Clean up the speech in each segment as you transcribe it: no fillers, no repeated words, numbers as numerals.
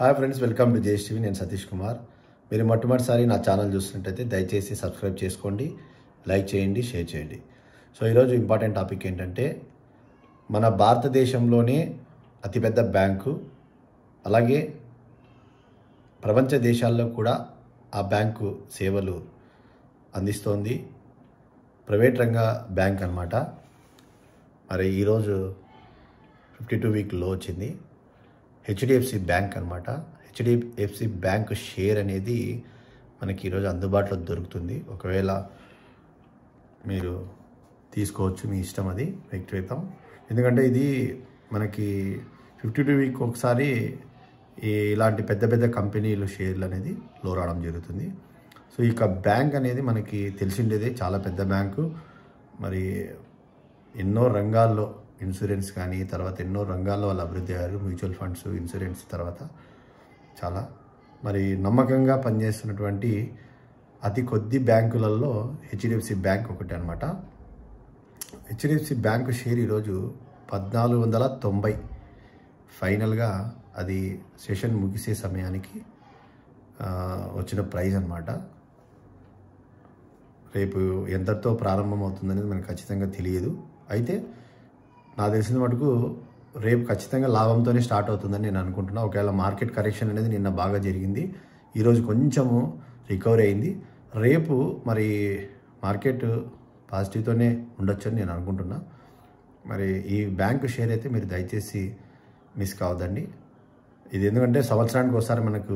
Hi friends, welcome to JS TV. నేను సతీష్ కుమార్. మీరు మొట్టమొదటిసారి నా ఛానల్ చూస్తున్నట్టయితే దయచేసి సబ్స్క్రైబ్ చేసుకోండి, లైక్ చేయండి, షేర్ చేయండి. సో ఈరోజు ఇంపార్టెంట్ టాపిక్ ఏంటంటే, మన భారతదేశంలోనే అతిపెద్ద బ్యాంకు, అలాగే ప్రపంచ దేశాల్లో కూడా ఆ బ్యాంకు సేవలు అందిస్తోంది. ప్రైవేట్ రంగ బ్యాంక్ అన్నమాట. మరి ఈరోజు 52 వీక్ లో వచ్చింది. హెచ్డిఎఫ్సి బ్యాంక్ అనమాట. హెచ్డిఎఫ్సి బ్యాంక్ షేర్ అనేది మనకి ఈరోజు అందుబాటులో దొరుకుతుంది. ఒకవేళ మీరు తీసుకోవచ్చు, మీ ఇష్టం, అది వ్యక్తిగతం. ఎందుకంటే ఇది మనకి 52 వీక్ ఒకసారి ఇలాంటి పెద్ద పెద్ద కంపెనీలు షేర్లు అనేది లో రావడం జరుగుతుంది. సో ఇక బ్యాంక్ అనేది మనకి తెలిసిండేదే, చాలా పెద్ద బ్యాంకు. మరి ఎన్నో రంగాల్లో ఇన్సూరెన్స్ కానీ, తర్వాత ఎన్నో రంగాల్లో వాళ్ళు అభివృద్ధి అయ్యారు. మ్యూచువల్ ఫండ్స్, ఇన్సూరెన్స్, తర్వాత చాలా మరి నమ్మకంగా పనిచేస్తున్నటువంటి అతి కొద్ది బ్యాంకులలో హెచ్డిఎఫ్సి బ్యాంక్ ఒకటి అనమాట. హెచ్డిఎఫ్సి బ్యాంకు షేర్ ఈరోజు 1490 ఫైనల్గా అది సెషన్ ముగిసే సమయానికి వచ్చిన ప్రైజ్ అనమాట. రేపు ఎంతతో ప్రారంభం అవుతుందనేది మనకు ఖచ్చితంగా తెలియదు. అయితే నాకు తెలిసిన మటుకు రేపు ఖచ్చితంగా లాభంతోనే స్టార్ట్ అవుతుందని నేను అనుకుంటున్నాను. ఒకవేళ మార్కెట్ కరెక్షన్ అనేది నిన్న బాగా జరిగింది, ఈరోజు కొంచెము రికవరీ అయింది. రేపు మరి మార్కెట్ పాజిటివ్తోనే ఉండొచ్చు అని నేను అనుకుంటున్నా. మరి ఈ బ్యాంకు షేర్ అయితే మీరు దయచేసి మిస్ కావద్దండి. ఇది ఎందుకంటే సంవత్సరానికి ఒకసారి మనకు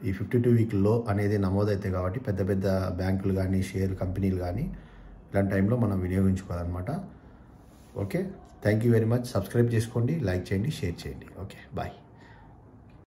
ఈ 52 వీక్ లో అనేది నమోదైతే కాబట్టి పెద్ద పెద్ద బ్యాంకులు కానీ, షేర్ కంపెనీలు కానీ ఇలాంటి టైంలో మనం వినియోగించుకోవాలన్నమాట. Okay, thank you very much. Subscribe చేసుకోండి, లైక్ చేయండి, షేర్ చేయండి. Okay, bye.